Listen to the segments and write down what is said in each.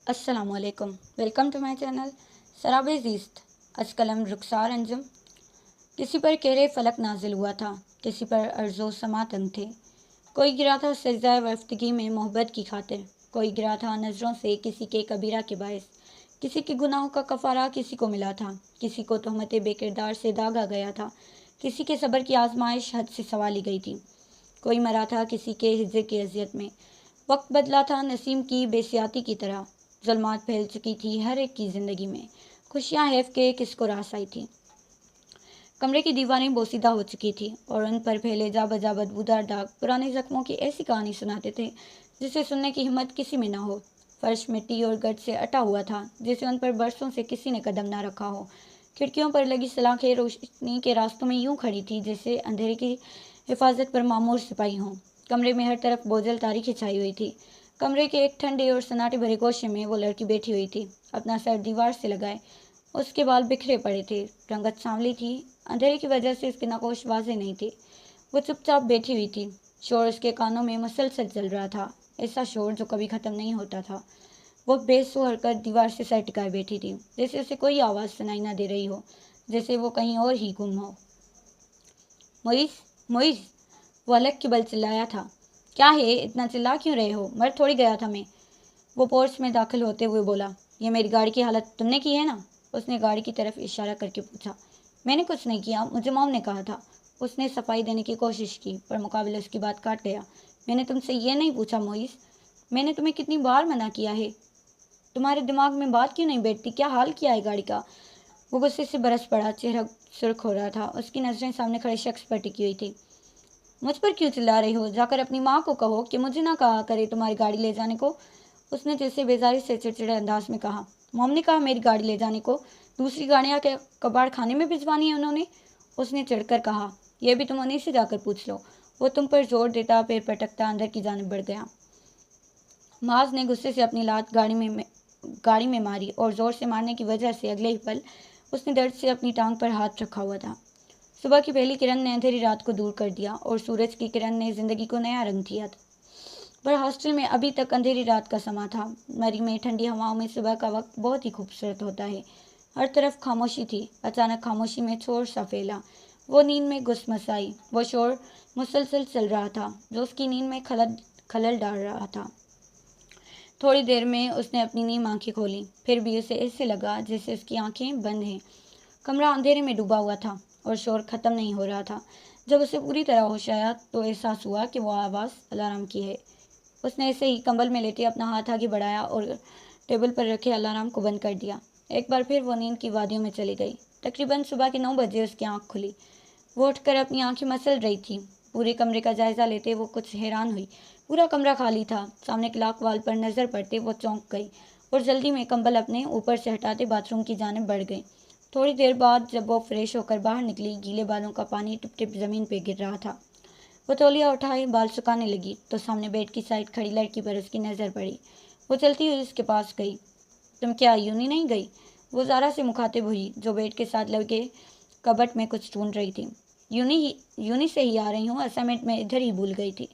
अस्सलाम वालेकुम। Welcome to my channel सराब ज़ीस्त। आज कलम रुखसार अंजुम। किसी पर कहरे फलक नाजिल हुआ था, किसी पर अर्ज़ो समा तंग थे। कोई गिरा था सजदाए वफ्तगी में मोहब्बत की खातिर, कोई गिरा था नज़रों से किसी के कबीरा के बायस। किसी के गुनाहों का कफ़ारा किसी को मिला था, किसी को तहमत बेकिरदार से दागा गया था, किसी के सब्र की आजमाइश हद से सवाली गई थी। कोई मरा था किसी के हिज्जे की अजियत में। वक्त बदला था नसीम की बेसियाती की तरह। जुल्मात फैल चुकी थी हर एक की ज़िंदगी में। खुशियाँ हैफ के किसको रास आई थी। कमरे की दीवारें बोसीदा हो चुकी थी और उन पर फैले जा बजा बदबूदार दाग पुराने जख्मों की ऐसी कहानी सुनाते थे जिसे सुनने की हिम्मत किसी में न हो। फर्श मिट्टी और गट से अटा हुआ था जिसे उन पर बरसों से किसी ने कदम न रखा हो। खिड़कियों पर लगी सलाखें रोशनी के रास्तों में यूं खड़ी थी जैसे अंधेरे की हिफाजत पर मामूर सिपाही हों। कमरे में हर तरफ बोझल तारीखें छाई हुई थी। कमरे के एक ठंडे और सन्नाटे भरे गोशे में वो लड़की बैठी हुई थी, अपना सर दीवार से लगाए। उसके बाल बिखरे पड़े थे, रंगत सांवली थी, अंधेरे की वजह से इसके नकोश वाजे नहीं थे। वो चुपचाप बैठी हुई थी। शोर उसके कानों में मुसलसल चल रहा था, ऐसा शोर जो कभी ख़त्म नहीं होता था। वो बेसुर हरकत दीवार से सर टिकाए बैठी थी, जैसे उसे कोई आवाज़ सुनाई ना दे रही हो, जैसे वो कहीं और ही गुम हो। मोइस, मोइस, वो अलग के बल चिल्लाया था। क्या है, इतना चिल्ला क्यों रहे हो? मर थोड़ी गया था मैं। वो पोर्च में दाखिल होते हुए बोला। ये मेरी गाड़ी की हालत तुमने की है ना? उसने गाड़ी की तरफ इशारा करके पूछा। मैंने कुछ नहीं किया, मुझे मॉम ने कहा था। उसने सफाई देने की कोशिश की पर मुकाबले उसकी बात काट गया। मैंने तुमसे ये नहीं पूछा मोइस, मैंने तुम्हें कितनी बार मना किया है? तुम्हारे दिमाग में बात क्यों नहीं बैठती? क्या हाल किया है गाड़ी का? वो गुस्से से बरस पड़ा, चेहरा सुर्ख हो रहा था। उसकी नजरें सामने खड़े शख्स पर टिकी हुई थी। मुझ पर क्यों चिल्ला रही हो? जाकर अपनी माँ को कहो कि मुझे ना कहा करे तुम्हारी गाड़ी ले जाने को। उसने जैसे बेजारी से चिड़चिड़े अंदाज में कहा। मॉम ने कहा मेरी गाड़ी ले जाने को? दूसरी गाड़ियाँ के कबाड़ खाने में भिजवानी है उन्होंने? उसने चिढ़कर कहा। यह भी तुम उन्हीं से जाकर पूछ लो। वो तुम पर जोर देता, पैर पटकता अंदर की जानिब बढ़ गया। माज ने गुस्से से अपनी लात गाड़ी में मारी और जोर से मारने की वजह से अगले ही पल उसने दर्द से अपनी टांग पर हाथ रखा हुआ था। सुबह की पहली किरण ने अंधेरी रात को दूर कर दिया और सूरज की किरण ने जिंदगी को नया रंग दिया था। पर हॉस्टल में अभी तक अंधेरी रात का समा था। मरी में ठंडी हवाओं में सुबह का वक्त बहुत ही खूबसूरत होता है। हर तरफ खामोशी थी। अचानक खामोशी में शोर सा फैला। वो नींद में घुसमसाई। वो शोर मुसलसल चल रहा था जो उसकी नींद में खलल डाल रहा था। थोड़ी देर में उसने अपनी नीम आंखें खोली, फिर भी उसे ऐसे लगा जैसे उसकी आंखें बंद हैं। कमरा अंधेरे में डूबा हुआ था और शोर खत्म नहीं हो रहा था। जब उसे पूरी तरह होश आया तो एहसास हुआ कि वो आवाज़ अलार्म की है। उसने ऐसे ही कंबल में लेटे अपना हाथ आगे बढ़ाया और टेबल पर रखे अलार्म को बंद कर दिया। एक बार फिर वो नींद की वादियों में चली गई। तकरीबन सुबह के 9 बजे उसकी आंख खुली। वो उठकर अपनी आंखें मसल रही थी। पूरे कमरे का जायजा लेते वो कुछ हैरान हुई। पूरा कमरा खाली था। सामने क्लॉक वाल पर नजर पड़ते वो चौंक गई और जल्दी में कंबल अपने ऊपर से हटाते बाथरूम की जानिब बढ़ गई। थोड़ी देर बाद जब वो फ्रेश होकर बाहर निकली, गीले बालों का पानी टिप टिप जमीन पे गिर रहा था। वो तौलिया उठाए बाल सुखाने लगी तो सामने बेड की साइड खड़ी लड़की पर उसकी नज़र पड़ी। वो चलती हुई उसके पास गई। तुम क्या यूनी नहीं गई? वो ज़ारा से मुखातिब हुई जो बेड के साथ लगे कबट में कुछ ढूंढ रही थी। यूनी से ही आ रही हूँ, असाइनमेंट में इधर ही भूल गई थी।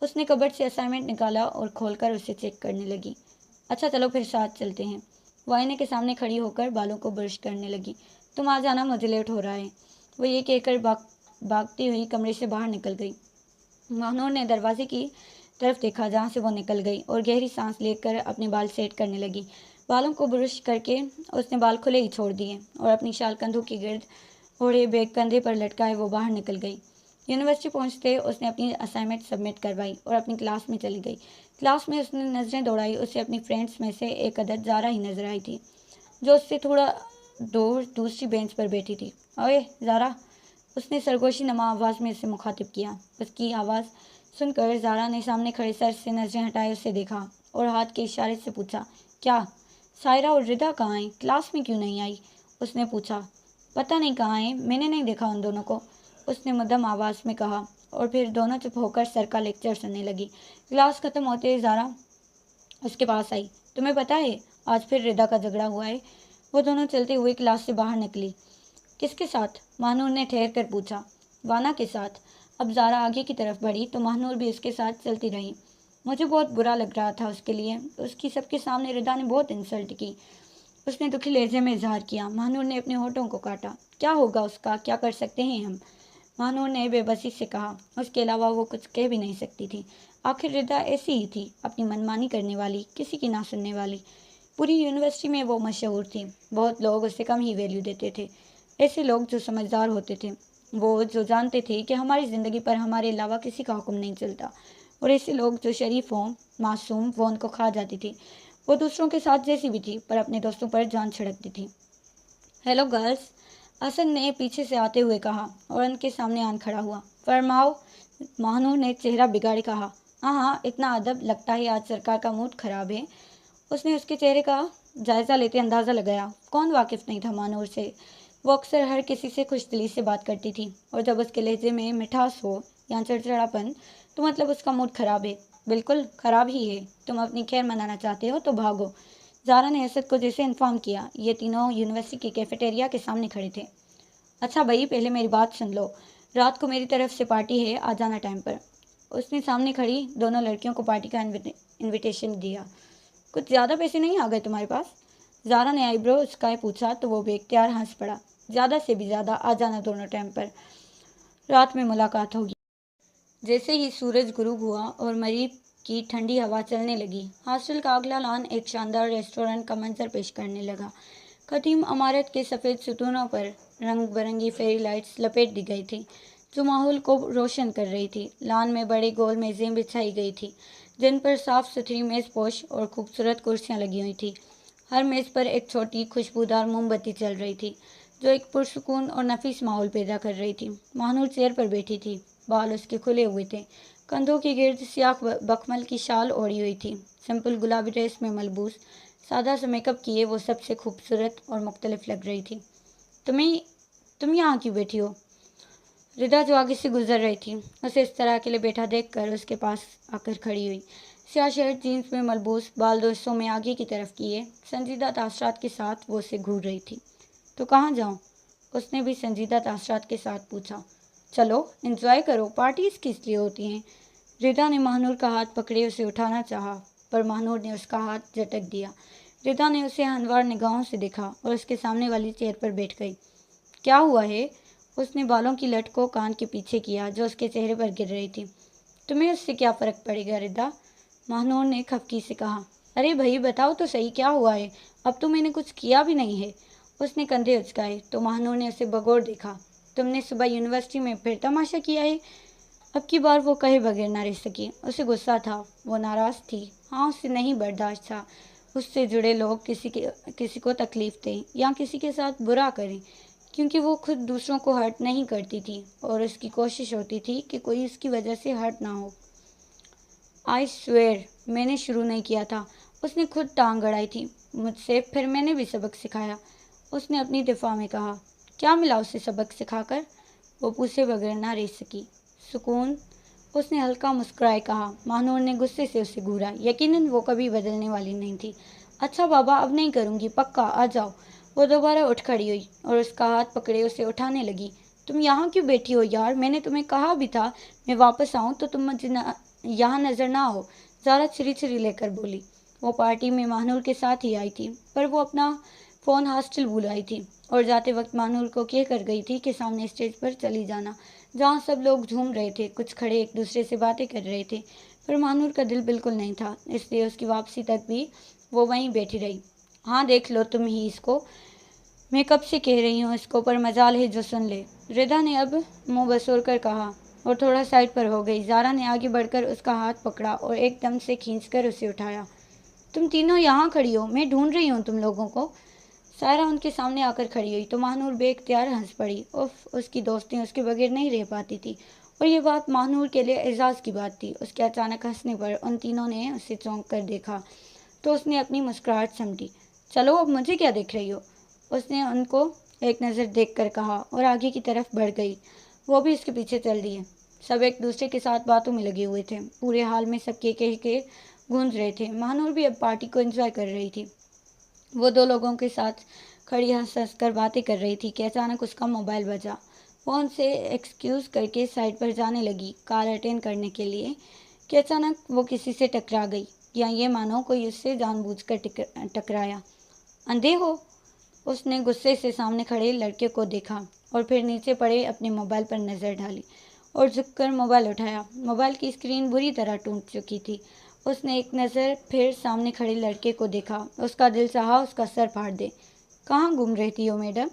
उसने कबट से असाइनमेंट निकाला और खोलकर उसे चेक करने लगी। अच्छा चलो फिर साथ चलते हैं। वो आईने के सामने खड़ी होकर बालों को ब्रश करने लगी। तुम आ जाना, मुझे लेट हो रहा है। वो ये कहकर भागती हुई कमरे से बाहर निकल गई। महानूर ने दरवाजे की तरफ देखा जहाँ से वो निकल गई और गहरी सांस लेकर अपने बाल सेट करने लगी। बालों को ब्रश करके उसने बाल खुले ही छोड़ दिए और अपनी शाल कंधों के गिर्द ओढ़े बैग कंधे पर लटकाए वो बाहर निकल गई। यूनिवर्सिटी पहुंचते उसने अपनी असाइनमेंट सबमिट करवाई और अपनी क्लास में चली गई। क्लास में उसने नज़रें दौड़ाई। उसे अपनी फ्रेंड्स में से एक अदद ज़ारा ही नजर आई थी जो उससे थोड़ा दूर दूसरी बेंच पर बैठी थी। ओए ज़ारा, उसने सरगोशी नमा आवाज़ में उसे मुखातिब किया। उसकी आवाज़ सुनकर ज़ारा ने सामने खड़े सर से नजरें हटाए उसे देखा और हाथ के इशारे से पूछा, क्या सायरा और रिदा कहाँ हैं? क्लास में क्यों नहीं आई? उसने पूछा। पता नहीं कहाँ हैं, मैंने नहीं देखा उन दोनों को, उसने मध्यम आवाज़ में कहा और फिर दोनों चुप होकर सर का लेक्चर सुनने लगी। क्लास खत्म होते ही ज़ारा उसके पास आई। तुम्हें पता है आज फिर रिदा का झगड़ा हुआ है? वो दोनों चलते हुए क्लास से बाहर निकली। किसके साथ? महानूर ने ठहर कर पूछा। वाना के साथ। अब ज़ारा आगे की तरफ बढ़ी तो महानूर भी उसके साथ चलती रही। مجھے بہت برا لگ رہا تھا اس کے لیے. اس کی سب کے سامنے ردا نے بہت انسلٹ کی. اس نے دکھی لہجے میں اظہار کیا. مہنور نے اپنے ہونٹوں کو کاٹا. کیا ہوگا اس کا؟ کیا کر سکتے ہیں ہم؟ مہنور نے بے بسی سے کہا. اس کے علاوہ وہ کچھ کہہ بھی نہیں سکتی تھی. آخر ردا ایسی ہی تھی، اپنی منمانی کرنے والی، کسی کی نہ سننے والی. پوری یونیورسٹی میں وہ مشہور تھی. بہت لوگ اسے کم ہی ویلیو دیتے تھے. ایسے لوگ جو سمجھدار ہوتے تھے، وہ جو جانتے تھے کہ ہماری زندگی پر ہمارے علاوہ کسی کا حکم نہیں چلتا، اور ایسے لوگ جو شریف ہوں، معصوم، وہ ان کو کھا جاتی تھی. وہ دوسروں کے ساتھ جیسی بھی تھی، پر اپنے دوستوں پر جان چھڑکتی تھی. ہیلو گرلز، حسن نے پیچھے سے آتے ہوئے کہا اور ان کے سامنے آن کھڑا ہوا. فرماؤ، مہنور نے چہرہ بگاڑے کہا. ہاں، اتنا ادب، لگتا ہے آج سرکار کا موڈ خراب ہے. اس نے اس کے چہرے کا جائزہ لیتے اندازہ لگایا. کون واقف نہیں تھا مہنور سے؟ وہ اکثر ہر کسی سے خوش دلی سے بات کرتی تھی، اور جب اس کے لہجے میں مٹھاس ہو یا چڑچڑاپن تو مطلب اس کا موڈ خراب ہے. بالکل خراب ہی ہے. تم اپنی خیر منانا چاہتے ہو تو بھاگو. زارا نے اسد کو جیسے انفارم کیا. یہ تینوں یونیورسٹی کے کیفیٹیریا کے سامنے کھڑے تھے. اچھا بھائی، پہلے میری بات سن لو. رات کو میری طرف سے پارٹی ہے، آ جانا ٹائم پر. اس نے سامنے کھڑی دونوں لڑکیوں کو پارٹی کا انویٹیشن دیا. کچھ زیادہ پیسے نہیں آ گئے تمہارے پاس؟ زارا نے آئی برو اسکائے پوچھا تو وہ بے اختیار ہنس پڑا. زیادہ سے بھی زیادہ، آ جانا دونوں ٹائم پر. رات میں ملاقات ہوگی. جیسے ہی سورج غروب ہوا اور مریب کی ٹھنڈی ہوا چلنے لگی، ہاسٹل کا اگلا لان ایک شاندار ریسٹورنٹ کا منظر پیش کرنے لگا. قدیم عمارت کے سفید ستونوں پر رنگ برنگی فیری لائٹس لپیٹ دی گئی تھی جو ماحول کو روشن کر رہی تھی. لان میں بڑی گول میزیں بچھائی گئی تھی جن پر صاف ستھری میز پوش اور خوبصورت کرسیاں لگی ہوئی تھیں. ہر میز پر ایک چھوٹی خوشبودار موم بتی چل رہی تھی جو ایک پرسکون اور نفیس ماحول پیدا کر رہی تھی. مہنور چیئر پر بیٹھی تھی. بال اس کے کھلے ہوئے تھے. کندھوں کے گرد سیاہ بکمل کی شال اوڑھی ہوئی تھی. سمپل گلابی ڈریس میں ملبوس، سادہ سا میک اپ کیے وہ سب سے خوبصورت اور مختلف لگ رہی تھی. تم یہاں کیوں بیٹھی ہو؟ ردا جو آگے سے گزر رہی تھی اسے اس طرح اکیلے بیٹھا دیکھ کر اس کے پاس آ کر کھڑی ہوئی. سیاہ شرٹ جینس میں ملبوس، بال دو حصوں میں آگے کی طرف کیے، سنجیدہ تاثرات کے ساتھ وہ اسے گھور رہی تھی. تو کہاں جاؤں؟ اس نے بھی سنجیدہ تاثرات کے ساتھ پوچھا. چلو انجوائے کرو، پارٹیز کس لیے ہوتی ہیں؟ ردا نے مہنور کا ہاتھ پکڑے اسے اٹھانا چاہا، پر مہنور نے اس کا ہاتھ جھٹک دیا. ردا نے اسے ہنوار نگاہوں سے دیکھا اور اس کے سامنے والی چیئر پر بیٹھ گئی. کیا ہوا ہے؟ اس نے بالوں کی لٹ کو کان کے پیچھے کیا جو اس کے چہرے پر گر رہی تھی. تمہیں اس سے کیا فرق پڑے گا ردا؟ مہنور نے خفگی سے کہا. ارے بھائی بتاؤ تو صحیح، کیا ہوا ہے؟ اب تو میں نے کچھ کیا بھی نہیں ہے. اس نے کندھے اچکائے تو مہنور نے اسے بغور دیکھا. تم نے صبح یونیورسٹی میں پھر تماشا کیا ہے؟ اب کی بار وہ کہے بغیر نہ رہ سکی. اسے غصہ تھا، وہ ناراض تھی. ہاں، اسے نہیں برداشت تھا اس سے جڑے لوگ کسی کو تکلیف دیں یا کسی کے ساتھ برا کریں، کیونکہ وہ خود دوسروں کو ہرٹ نہیں کرتی تھی اور اس کی کوشش ہوتی تھی کہ کوئی اس کی وجہ سے ہرٹ نہ ہو. آئی سویئر میں نے شروع نہیں کیا تھا. اس نے خود ٹانگ اڑائی تھی مجھ سے، پھر میں نے بھی سبق سکھایا. اس نے اپنی دفاع میں کہا. کیا ملا اسے سبق سکھا کر؟ وہ پوچھے بغیر نہ رہ سکی. سکون، اس نے ہلکا مسکرائے کہا. مہنور نے غصے سے اسے گھورا. یقیناً وہ کبھی بدلنے والی نہیں تھی. اچھا بابا، اب نہیں کروں گی، پکا، آ جاؤ. وہ دوبارہ اٹھ کھڑی ہوئی اور اس کا ہاتھ پکڑے اسے اٹھانے لگی. تم یہاں کیوں بیٹھی ہو یار؟ میں نے تمہیں کہا بھی تھا میں واپس آؤں تو تم مجھے یہاں نظر نہ آؤ. زارا چھری چھری لے کر بولی. وہ پارٹی میں مہنور کے ساتھ ہی آئی تھی، پر وہ اپنا فون ہاسٹل بھول آئی تھی اور جاتے وقت مہنور کو کہہ کر گئی تھی کہ سامنے اسٹیج پر چلی جانا جہاں سب لوگ جھوم رہے تھے. کچھ کھڑے ایک دوسرے سے باتیں کر رہے تھے، پر مہنور کا دل بالکل نہیں تھا، اس لیے اس کی واپسی تک بھی وہ وہیں بیٹھی رہی. ہاں دیکھ لو تم ہی اس کو، میں کب سے کہہ رہی ہوں اس کو، پر مجال ہے جو سن لے. ردا نے اب منہ بسور کر کہا اور تھوڑا سائڈ پر ہو گئی. زارا نے آگے بڑھ کر اس کا ہاتھ پکڑا اور ایک دم سے کھینچ کر اسے اٹھایا. تم تینوں یہاں کھڑی ہو، میں ڈھونڈ رہی ہوں تم لوگوں کو. سائرہ ان کے سامنے آ کر کھڑی ہوئی تو مہنور بے اختیار ہنس پڑی. اس کی دوستی اس کے بغیر نہیں رہ پاتی تھی، اور یہ بات مہنور کے لیے اعزاز کی بات تھی. اس کے اچانک ہنسنے پر ان تینوں نے اسے چونک کر دیکھا تو اس نے اپنی مسکراہٹ سمٹی. چلو اب مجھے کیا دیکھ رہی ہو؟ اس نے ان کو ایک نظر دیکھ کر کہا اور آگے کی طرف بڑھ گئی. وہ بھی اس کے پیچھے چل دیے. سب ایک دوسرے کے ساتھ باتوں میں لگے ہوئے تھے. پورے حال میں سب کے گونج رہے تھے. مہنور بھی اب پارٹی کو انجوائے کر رہی تھی. وہ دو لوگوں کے ساتھ کھڑی ہنس ہنس کر باتیں کر رہی تھی کہ اچانک اس کا موبائل بجا. وہ ان سے ایکسکیوز کر کے سائڈ پر جانے لگی کال اٹینڈ کرنے کے لیے. कि अचानक वो किसी से टकरा गई, या ये मानो कोई उससे जानबूझकर टकराया। अंधे हो? उसने गुस्से से सामने खड़े लड़के को देखा और फिर नीचे पड़े अपने मोबाइल पर नज़र डाली और झुककर मोबाइल उठाया। मोबाइल की स्क्रीन बुरी तरह टूट चुकी थी। उसने एक नज़र फिर सामने खड़े लड़के को देखा। उसका दिल चाहा उसका सर फाड़ दे। कहाँ घूम रही हो मैडम?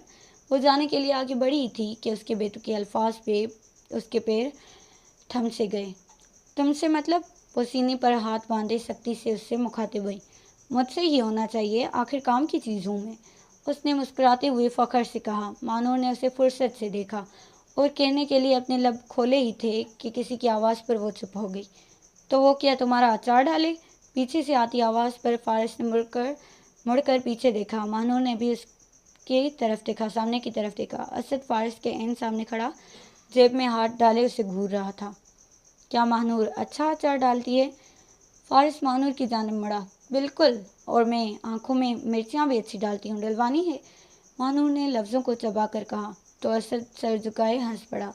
वो जाने के लिए आगे बढ़ी थी कि उसके बेतुके अल्फाज पे उसके पैर थम से गए। तुमसे मतलब? वो सीने पर हाथ बांधे सख्ती से उससे मुखातिब हुई। मुझसे ही होना चाहिए, आखिर काम की चीज़ हूँ मैं, उसने मुस्कुराते हुए फखर से कहा। मानूर ने उसे फुर्सत से देखा और कहने के लिए अपने लब खोले ही थे कि किसी की आवाज़ पर वो चुप हो गई। तो वो क्या तुम्हारा अचार डाले? पीछे से आती आवाज़ पर फारिस ने मुड़कर पीछे देखा। मानूर ने भी उसकी तरफ देखा, सामने की तरफ देखा। असद फारिस के ऐन सामने खड़ा, जेब में हाथ डाले उसे घूर रहा था। क्या मानूर अच्छा अचार डालती है? फारिस मानूर की जानिब मुड़ा। बिल्कुल, और मैं आंखों में मिर्चियाँ भी अच्छी डालती हूँ, डलवानी है? मानूर ने लफ्ज़ों को चबा कर कहा। तो असद सर झुकाए हंस पड़ा।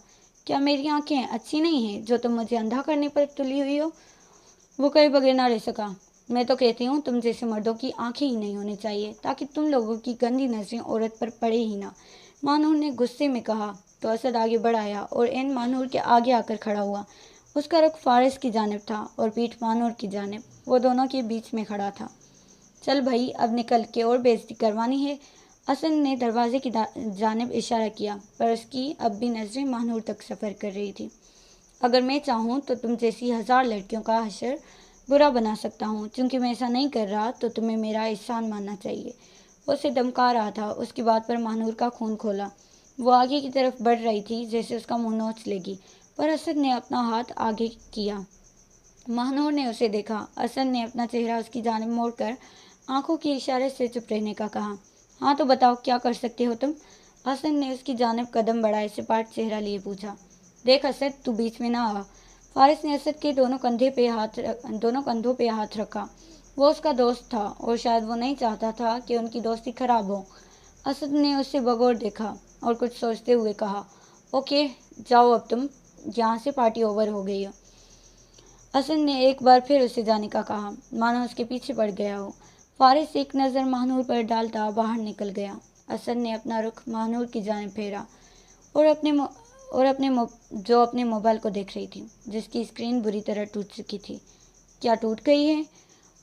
क्या मेरी आंखें अच्छी नहीं हैं जो तुम मुझे अंधा करने पर तुली हुई हो? वो कहे बगैर ना रह सका। मैं तो कहती हूँ तुम जैसे मर्दों की आंखें ही नहीं होनी चाहिए, ताकि तुम लोगों की गंदी नजरें औरत पर पड़े ही ना, मानूर ने गुस्से में कहा। तो असद आगे बढ़ आया और एन मानूर के आगे आकर खड़ा हुआ। उसका रुख फारिस की जानिब था और पीठ मानूर की जानिब। वो दोनों के बीच में खड़ा था। चल भाई, अब निकल के और बेइज्जती करवानी है? असद ने दरवाजे की जानिब इशारा किया, पर उसकी अब भी नज़रें मानूर तक सफ़र कर रही थी। अगर मैं चाहूँ तो तुम जैसी 1000 लड़कियों का हशर बुरा बना सकता हूँ। चूंकि मैं ऐसा नहीं कर रहा तो तुम्हें मेरा एहसान मानना चाहिए। वो उसे धमका रहा था। उसकी बात पर मानूर का खून खोला। वो आगे की तरफ बढ़ रही थी जैसे उसका मुंह नोच लेगी, पर असद ने अपना हाथ आगे किया। मानूर ने उसे देखा। असद ने अपना चेहरा उसकी जानिब मोड़कर आंखों के इशारे से चुप रहने का कहा। हाँ तो बताओ, क्या कर सकते हो तुम? असद ने उसकी जानिब कदम बढ़ाए सपाट चेहरा लिए पूछा। देख असद, तू बीच में ना आ। फारिस ने असद के दोनों कंधों पे हाथ रखा। वो उसका दोस्त था और शायद वो नहीं चाहता था कि उनकी दोस्ती खराब हो। असद ने उसे बगौर देखा और कुछ सोचते हुए कहा, ओके जाओ, अब तुम यहाँ से, पार्टी ओवर हो गई है। असद ने एक बार फिर उसे जाने का कहा, मानो उसके पीछे पड़ गया हो। फारिस एक नज़र मानूर पर डालता बाहर निकल गया। असद ने अपना रुख मानूर की जानिब फेरा और अपने मोबाइल को देख रही थी, जिसकी स्क्रीन बुरी तरह टूट चुकी थी। क्या टूट गई है?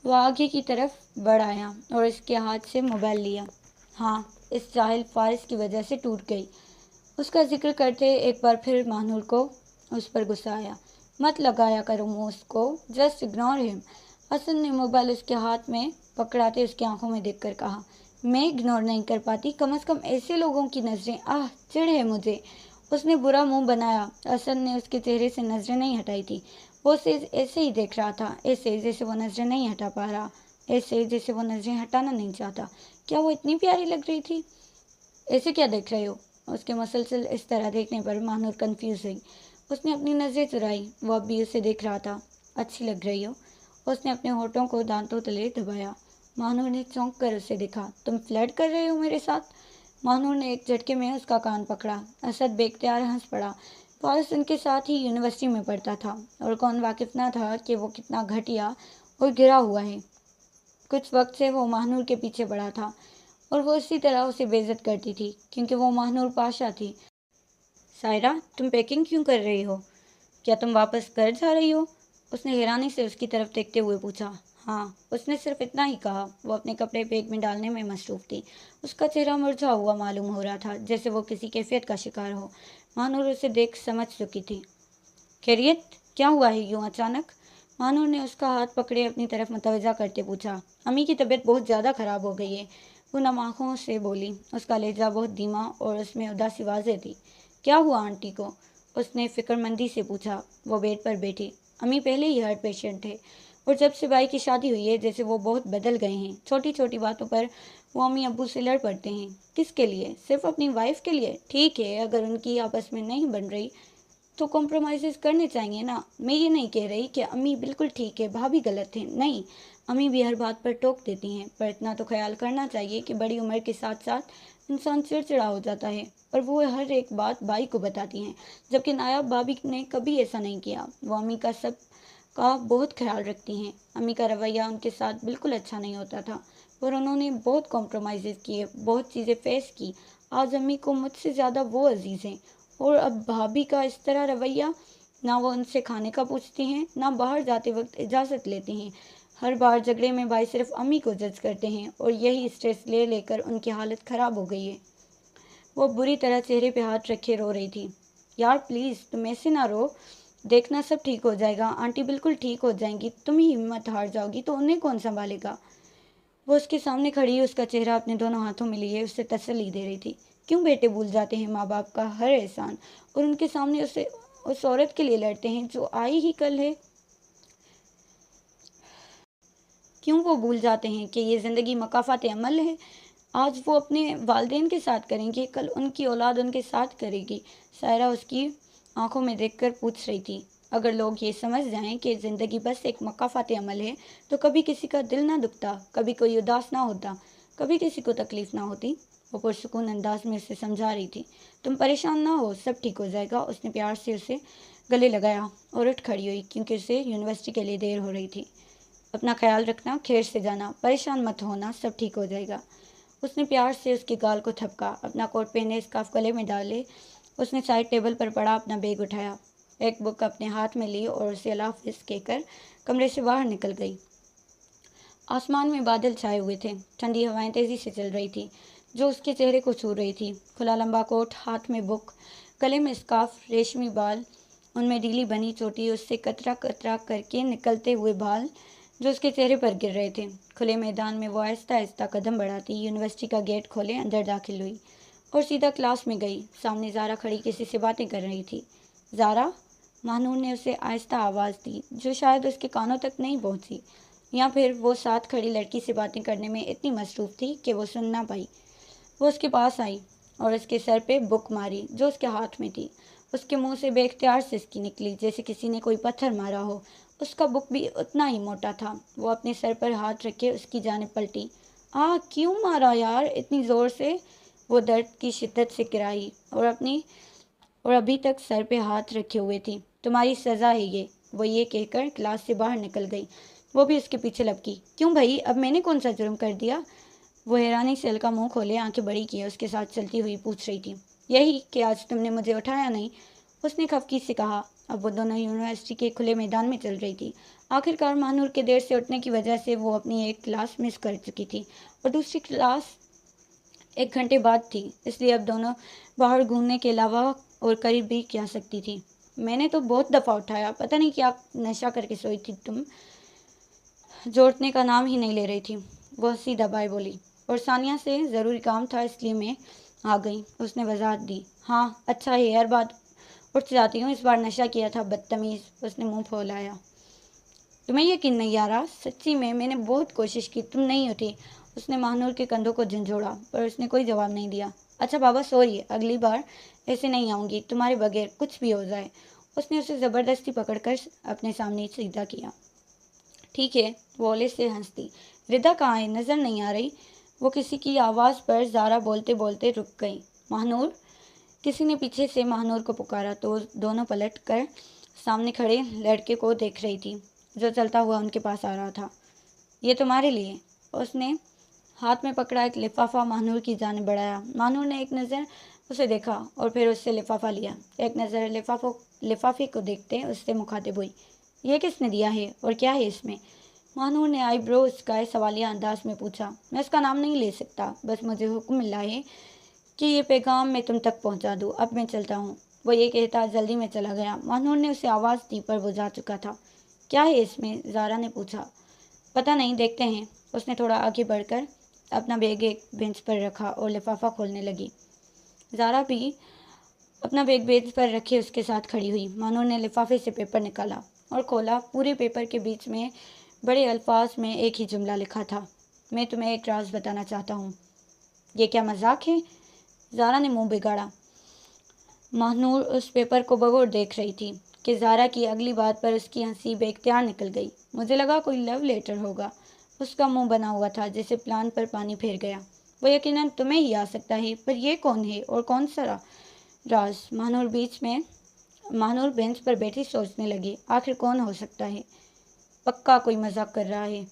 वो आगे की तरफ बढ़ आया और इसके हाथ से मोबाइल लिया। हाँ, इस जाहिल फारिस की वजह से टूट गई। उसका जिक्र करते एक बार फिर मानूर को उस पर गुस्सा आया। मत लगाया करो मुँह उसको, जस्ट इग्नोर हिम। असद ने मोबाइल उसके हाथ में पकड़ाते उसकी आंखों में देखकर कहा, मैं इग्नोर नहीं कर पाती, कम से कम ऐसे लोगों की नज़रें, आह चिढ़ है मुझे। उसने बुरा मुंह बनाया। असद ने उसके चेहरे से नज़रें नहीं हटाई थी। वो उसे ऐसे ही देख रहा था, ऐसे जैसे वो नज़रें नहीं हटा पा रहा, ऐसे जैसे वो नज़रें हटाना नहीं चाहता। क्या वो इतनी प्यारी लग रही थी? ऐसे क्या देख रहे हो? उसके मसलसल इस तरह देखने पर मानूर कंफ्यूज हुई। उसने अपनी नज़रें चुराई। वो अब भी उसे देख रहा था। अच्छी लग रही हो। उसने अपने होठों को दांतों तले दबाया। मानूर ने चौंक कर उसे देखा। तुम फ्लर्ट कर रहे हो मेरे साथ? मानूर ने एक झटके में उसका कान पकड़ा। असद बेख्तियार हंस पड़ा। फारिस उनके साथ ही यूनिवर्सिटी में पढ़ता था और कौन वाकिफ न था कि वो कितना घटिया और गिरा हुआ है। कुछ वक्त से वो मानूर के पीछे पड़ा था और वो इसी तरह उसे बेइज्जत करती थी, क्योंकि वो मानूर पाशा थी। सायरा, तुम पैकिंग क्यों कर रही हो? क्या तुम वापस घर जा रही हो? उसने हैरानी से उसकी तरफ देखते हुए पूछा। हाँ, उसने सिर्फ इतना ही कहा। वो अपने कपड़े बैग में डालने में मसरूफ थी। उसका चेहरा मुरझा हुआ मालूम हो रहा था, जैसे वो किसी कैफियत का शिकार हो। मानूर उसे देख समझ चुकी थी। खैरियत, क्या हुआ है यूं अचानक? मानूर ने उसका हाथ पकड़े अपनी तरफ मुतवज्जा करते पूछा। अम्मी की तबीयत बहुत ज़्यादा ख़राब हो गई है, वो नम आँखों से बोली। उसका लहजा बहुत धीमा और उसमें उदासी वाज़ेह थी। क्या हुआ आंटी को? उसने फिक्रमंदी से पूछा। वो बेड पर बैठी। अम्मी पहले ही हार्ट पेशेंट थे और जब से भाई की शादी हुई है जैसे वो बहुत बदल गए हैं। छोटी छोटी बातों पर वो अम्मी अब्बू से लड़ पड़ते हैं। किसके लिए? सिर्फ अपनी वाइफ के लिए? ठीक है, अगर उनकी आपस में नहीं बन रही तो कॉम्प्रोमाइज़ करने चाहिए ना। मैं ये नहीं कह रही कि अम्मी बिल्कुल ठीक है, भाभी गलत है, नहीं। अम्मी भी हर बात पर टोक देती हैं, पर इतना तो ख्याल करना चाहिए कि बड़ी उम्र के साथ साथ इंसान चिड़चिड़ा हो जाता है और वो हर एक बात भाई को बताती हैं, जबकि नायाब भाभी ने कभी ऐसा नहीं किया। वो अम्मी का सब का बहुत ख्याल रखती हैं। अम्मी का रवैया उनके साथ बिल्कुल अच्छा नहीं होता था, पर उन्होंने बहुत कॉम्प्रोमाइज़ किए, बहुत चीज़ें फेस की। आज अम्मी को मुझसे ज़्यादा वो अजीज़ हैं। और अब भाभी का इस तरह रवैया, ना वो उनसे खाने का पूछती हैं, ना बाहर जाते वक्त इजाज़त लेती हैं। हर बार झगड़े में भाई सिर्फ अम्मी को जज करते हैं और यही स्ट्रेस ले लेकर उनकी हालत ख़राब हो गई है। वो बुरी तरह चेहरे पे हाथ रखे रो रही थी। यार प्लीज़ तुम ऐसे ना रो, देखना सब ठीक हो जाएगा, आंटी बिल्कुल ठीक हो जाएंगी, तुम ही हिम्मत हार जाओगी तो उन्हें कौन संभालेगा। वो उसके सामने खड़ी, उसका चेहरा अपने दोनों हाथों में लिए उसे तसल्ली दे रही थी। क्यों बेटे भूल जाते हैं माँ बाप का हर एहसान, और उनके सामने उसे उस औरत के लिए लड़ते हैं जो आई ही कल है। क्यों वो भूल जाते हैं कि ये ज़िंदगी मकाफ़ात अमल है। आज वो अपने वालिदैन के साथ करेंगे, कल उनकी औलाद उनके साथ करेगी। सायरा उसकी आंखों में देखकर पूछ रही थी, अगर लोग ये समझ जाएं कि ज़िंदगी बस एक मकाफ़ात अमल है तो कभी किसी का दिल ना दुखता, कभी कोई उदास ना होता, कभी किसी को तकलीफ़ ना होती। वो पुरसुकून अंदाज में उसे समझा रही थी। तुम परेशान ना हो, सब ठीक हो जाएगा। उसने प्यार से उसे गले लगाया और उठ खड़ी हुई, क्योंकि उसे यूनिवर्सिटी के लिए देर हो रही थी। अपना ख्याल रखना, खैर से जाना, परेशान मत होना, सब ठीक हो जाएगा। उसने प्यार से उसके गाल को थपका, अपना कोट पहने स्कार्फ गले में डाले। उसने साइड टेबल पर पड़ा अपना बैग उठाया, एक बुक अपने हाथ में ली और उसे अल्लाह हाफ़िज़ कहकर कमरे से बाहर निकल गई। आसमान में बादल छाए हुए थे, ठंडी हवाएं तेज़ी से चल रही थी जो उसके चेहरे को छू रही थी। खुला लंबा कोट, हाथ में बुक, गले में स्कार्फ, रेशमी बाल, उनमें ढीली बनी चोटी, उससे कतरा कतरा करके निकलते हुए बाल जो उसके चेहरे पर गिर रहे थे। खुले मैदान में वो आहिस्ता आहिस्ता कदम बढ़ाती यूनिवर्सिटी का गेट खोले अंदर दाखिल हुई और सीधा क्लास में गई। सामने ज़ारा खड़ी किसी से बातें कर रही थी। ज़ारा, महानूर ने उसे आहिस्ता आवाज़ दी जो शायद उसके कानों तक नहीं पहुंची, या फिर वो साथ खड़ी लड़की से बातें करने में इतनी मसरूफ़ थी कि वो सुन ना पाई। वो उसके पास आई और उसके सर पे बुक मारी जो उसके हाथ में थी। उसके मुंह से बेख्तियार सिसकी निकली, जैसे किसी ने कोई पत्थर मारा हो। उसका बुक भी उतना ही मोटा था। वो अपने सर पर हाथ रखे उसकी जानिब पलटी। क्यों मारा यार इतनी ज़ोर से? वो दर्द की शिद्दत से गिराई और अभी तक सर पे हाथ रखे हुए थी। तुम्हारी सज़ा है ये, वो ये कहकर क्लास से बाहर निकल गई। वो भी उसके पीछे लपकी। क्यों भाई, अब मैंने कौन सा जुर्म कर दिया? वो हैरानी से हल्का मुंह खोले आंखें बड़ी किए उसके साथ चलती हुई पूछ रही थी। यही कि आज तुमने मुझे उठाया नहीं, उसने खफकी से कहा। अब वो दोनों यूनिवर्सिटी के खुले मैदान में चल रही थी। आखिरकार महानूर के देर से उठने की वजह से वो अपनी एक क्लास मिस कर चुकी थी और दूसरी क्लास 1 घंटे बाद थी, इसलिए अब दोनों बाहर घूमने के अलावा और करीब भी क्या सकती थी। मैंने तो बहुत दफ़ा उठाया, पता नहीं क्या नशा करके सोई थी तुम, जो उठने का नाम ही नहीं ले रही थी। वह हंसी दबाए बोली। और सानिया से ज़रूरी काम था इसलिए मैं आ गई, उसने वजाहत दी। हाँ अच्छा है, हर बात उठ जाती हूँ, इस बार नशा किया था बदतमीज़, उसने मुंह फुलाया। तुम्हें यकीन नहीं आ रहा? सच्ची में मैंने बहुत कोशिश की, तुम नहीं उठी। उसने महानूर के कंधों को झंझोड़ा, पर उसने कोई जवाब नहीं दिया। अच्छा बाबा सॉरी, अगली बार ऐसे नहीं आऊँगी तुम्हारे बगैर, कुछ भी हो जाए। उसने उसे ज़बरदस्ती पकड़कर अपने सामने सीधा किया। ठीक है, वो ओले से हंस दी। रिदा कहाँ है, नज़र नहीं आ रही। वो किसी की आवाज़ पर ज़ारा बोलते बोलते रुक गई। महानूर, किसी ने पीछे से महानूर को पुकारा तो दोनों पलट कर सामने खड़े लड़के को देख रही थी जो चलता हुआ उनके पास आ रहा था। ये तुम्हारे लिए। उसने हाथ में पकड़ा एक लिफाफा महानूर की जानिब बढ़ाया। महानूर ने एक नज़र उसे देखा और फिर उससे लिफाफा लिया। एक नज़र लिफाफे को देखते उससे मुखातिब हुई। ये किसने दिया है और क्या है इसमें? महानूर ने आईब्रो उसका सवालिया अंदाज में पूछा। मैं उसका नाम नहीं ले सकता, बस मुझे हुक्म मिला है कि ये पैगाम मैं तुम तक पहुंचा दूं। अब मैं चलता हूं। वो ये कहता जल्दी में चला गया। महानूर ने उसे आवाज़ दी पर वो जा चुका था। क्या है इसमें? ज़ारा ने पूछा। पता नहीं, देखते हैं। उसने थोड़ा आगे बढ़कर अपना बैग एक बेंच पर रखा और लिफाफा खोलने लगी। ज़ारा भी अपना बैग बेंच पर रखे उसके साथ खड़ी हुई। महानूर ने लिफाफे से पेपर निकाला और खोला। पूरे पेपर के बीच में बड़े अल्फाज में एक ही जुमला लिखा था। मैं तुम्हें एक राज बताना चाहता हूँ। ये क्या मजाक है? ज़ारा ने मुंह बिगाड़ा। महानूर उस पेपर को बगौर देख रही थी कि ज़ारा की अगली बात पर उसकी हंसी बेख्तियार निकल गई। मुझे लगा कोई लव लेटर होगा। उसका मुंह बना हुआ था जैसे प्लान पर पानी फेर गया। वो यकीनन तुम्हें ही आ सकता है, पर यह कौन है और कौन सा राज? महानूर बेंच पर बैठी सोचने लगी, आखिर कौन हो सकता है? पक्का कोई मजाक कर रहा है,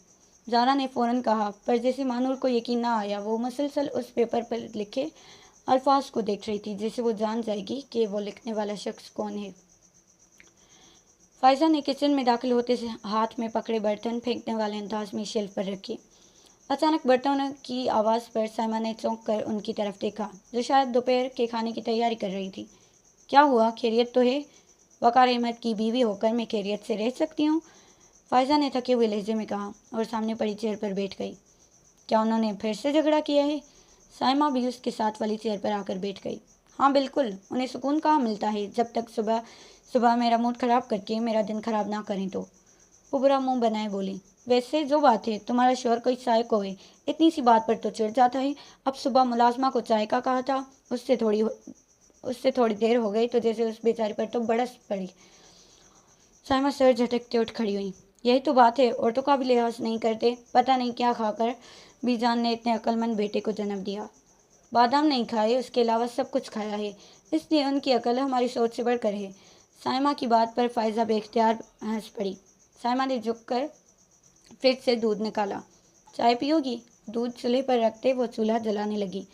जारा ने फ़ौरन कहा, पर जैसे मानूर को यकीन ना आया। वो मुसलसल उस पेपर पर लिखे अल्फाज को देख रही थी, जैसे वो जान जाएगी कि वो लिखने वाला शख्स कौन है। फ़ायज़ा ने किचन में दाखिल होते से हाथ में पकड़े बर्तन फेंकने वाले अंदाज में शेल्फ पर रखे। अचानक बर्तनों की आवाज़ पर साइमा ने चौंक कर उनकी तरफ देखा, जो शायद दोपहर के खाने की तैयारी कर रही थी। क्या हुआ, खैरियत तो है? वकार अहमद की बीवी होकर मैं खैरियत से रह सकती हूँ, फ़ायज़ा ने थके हुए लहजे में कहा और सामने पड़ी चेयर पर बैठ गई। क्या उन्होंने फिर से झगड़ा किया है? साइमा भी उसके साथ वाली चेयर पर आकर बैठ गई। हाँ बिल्कुल, उन्हें सुकून कहाँ मिलता है जब तक सुबह सुबह मेरा मूड ख़राब करके मेरा दिन ख़राब ना करें तो। वो बुरा मुंह बनाए बोली, वैसे जो बात है, तुम्हारा शोहर कोई साय को है, इतनी सी बात पर तो चिढ़ जाता है। अब सुबह मुलाजमा को चाय का कहा था, उससे थोड़ी देर हो गई तो जैसे उस बेचारी पर तो बड़स पड़ी। साइमा सर झटकते उठ खड़ी हुई। यही तो बात है, औरतों का भी लिहाज नहीं करते। पता नहीं क्या खाकर बीजान ने इतने अक्लमंद बेटे को जन्म दिया। बादाम नहीं खाए, उसके अलावा सब कुछ खाया है, इसलिए उनकी अकल हमारी सोच से बढ़कर है। साइमा की बात पर फ़ायज़ा बेख्तियार हंस पड़ी। साइमा ने झुककर फ्रिज से दूध निकाला। चाय पियोगी? दूध चूल्हे पर रखते वो चूल्हा जलाने लगी।